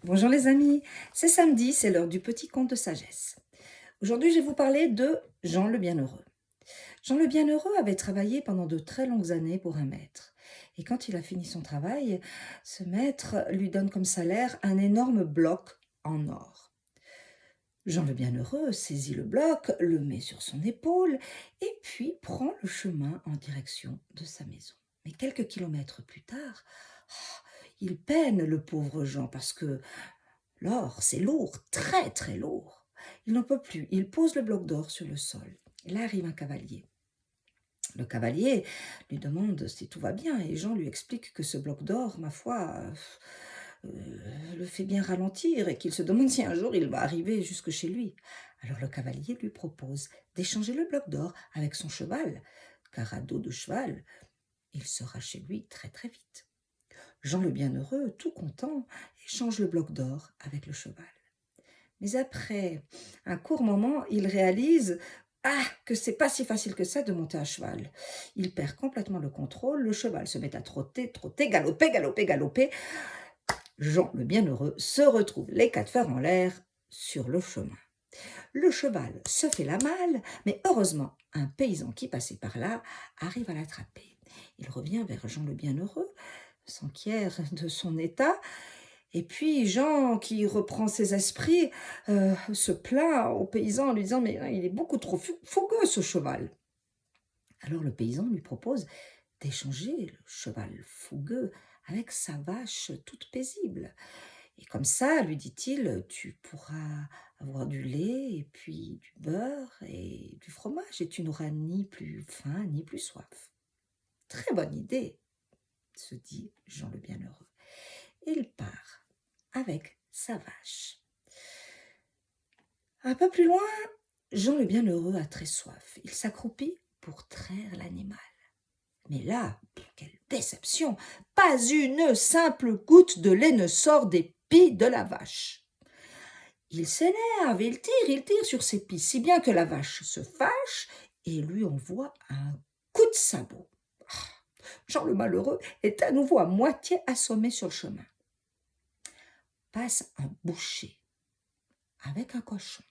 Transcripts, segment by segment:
Bonjour les amis, c'est samedi, c'est l'heure du petit conte de sagesse. Aujourd'hui, je vais vous parler de Jean le Bienheureux. Jean le Bienheureux avait travaillé pendant de très longues années pour un maître. Et quand il a fini son travail, ce maître lui donne comme salaire un énorme bloc en or. Jean le Bienheureux saisit le bloc, le met sur son épaule et puis prend le chemin en direction de sa maison. Mais quelques kilomètres plus tard, il peine le pauvre Jean parce que l'or, c'est lourd, très très lourd. Il n'en peut plus. Il pose le bloc d'or sur le sol. Là arrive un cavalier. Le cavalier lui demande si tout va bien et Jean lui explique que ce bloc d'or, ma foi, le fait bien ralentir et qu'il se demande si un jour il va arriver jusque chez lui. Alors le cavalier lui propose d'échanger le bloc d'or avec son cheval, car à dos de cheval, il sera chez lui très très vite. Jean le Bienheureux, tout content, échange le bloc d'or avec le cheval. Mais après un court moment, il réalise que c'est pas si facile que ça de monter à cheval. Il perd complètement le contrôle, le cheval se met à trotter, trotter, galoper, galoper, galoper. Jean le Bienheureux se retrouve les quatre fers en l'air sur le chemin. Le cheval se fait la malle, mais heureusement, un paysan qui passait par là arrive à l'attraper. Il revient vers Jean le Bienheureux, s'enquiert de son état. Et puis Jean, qui reprend ses esprits, se plaint au paysan en lui disant « Mais il est beaucoup trop fougueux, ce cheval !» Alors le paysan lui propose d'échanger le cheval fougueux avec sa vache toute paisible. Et comme ça, lui dit-il, tu pourras avoir du lait et puis du beurre et du fromage et tu n'auras ni plus faim ni plus soif. Très bonne idée, se dit Jean le Bienheureux. Et il part avec sa vache. Un peu plus loin, Jean le Bienheureux a très soif. Il s'accroupit pour traire l'animal. Mais là, quelle déception! Pas une simple goutte de lait ne sort des pies de la vache. Il s'énerve, il tire sur ses pies, si bien que la vache se fâche et lui envoie un coup de sabot. Jean le Malheureux est à nouveau à moitié assommé sur le chemin. Passe un boucher avec un cochon.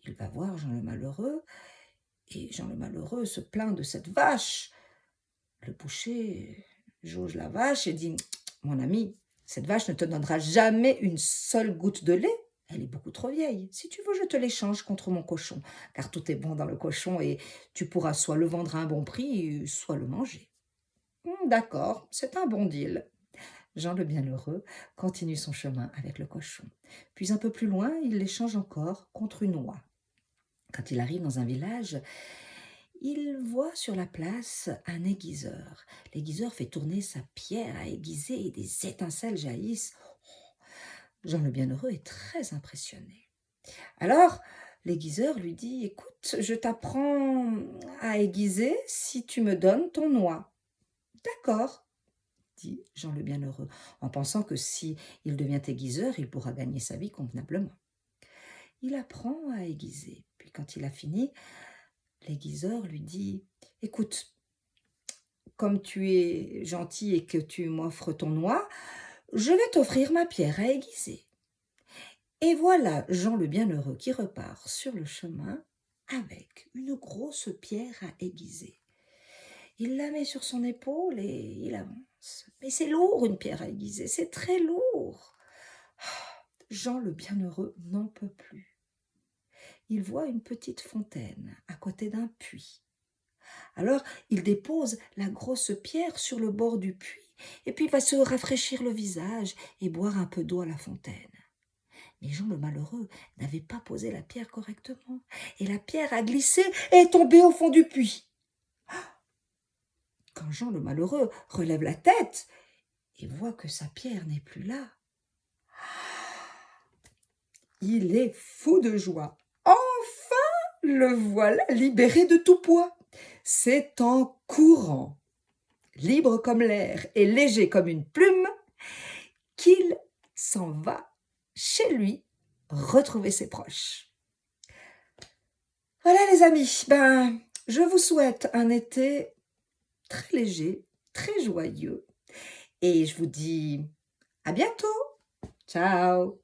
Il va voir Jean le Malheureux et Jean le Malheureux se plaint de cette vache. Le boucher jauge la vache et dit « Mon ami, cette vache ne te donnera jamais une seule goutte de lait. Elle est beaucoup trop vieille. Si tu veux, je te l'échange contre mon cochon, car tout est bon dans le cochon et tu pourras soit le vendre à un bon prix, soit le manger. » D'accord, c'est un bon deal. Jean le Bienheureux continue son chemin avec le cochon. Puis un peu plus loin, il l'échange encore contre une oie. Quand il arrive dans un village, il voit sur la place un aiguiseur. L'aiguiseur fait tourner sa pierre à aiguiser et des étincelles jaillissent. Jean le Bienheureux est très impressionné. Alors, l'aiguiseur lui dit « Écoute, je t'apprends à aiguiser si tu me donnes ton oie. »« D'accord, » dit Jean le Bienheureux, en pensant que si il devient aiguiseur, il pourra gagner sa vie convenablement. Il apprend à aiguiser. Puis quand il a fini, l'aiguiseur lui dit « Écoute, comme tu es gentil et que tu m'offres ton oie, je vais t'offrir ma pierre à aiguiser. » Et voilà Jean le Bienheureux qui repart sur le chemin avec une grosse pierre à aiguiser. Il la met sur son épaule et il avance. Mais c'est lourd une pierre à aiguiser, c'est très lourd. Jean le Bienheureux n'en peut plus. Il voit une petite fontaine à côté d'un puits. Alors, il dépose la grosse pierre sur le bord du puits et puis va se rafraîchir le visage et boire un peu d'eau à la fontaine. Mais Jean le Malheureux n'avait pas posé la pierre correctement et la pierre a glissé et est tombée au fond du puits. Quand Jean le Malheureux relève la tête et voit que sa pierre n'est plus là, il est fou de joie. Enfin, le voilà libéré de tout poids. C'est en courant, libre comme l'air et léger comme une plume, qu'il s'en va chez lui retrouver ses proches. Voilà les amis, je vous souhaite un été très léger, très joyeux et je vous dis à bientôt. Ciao!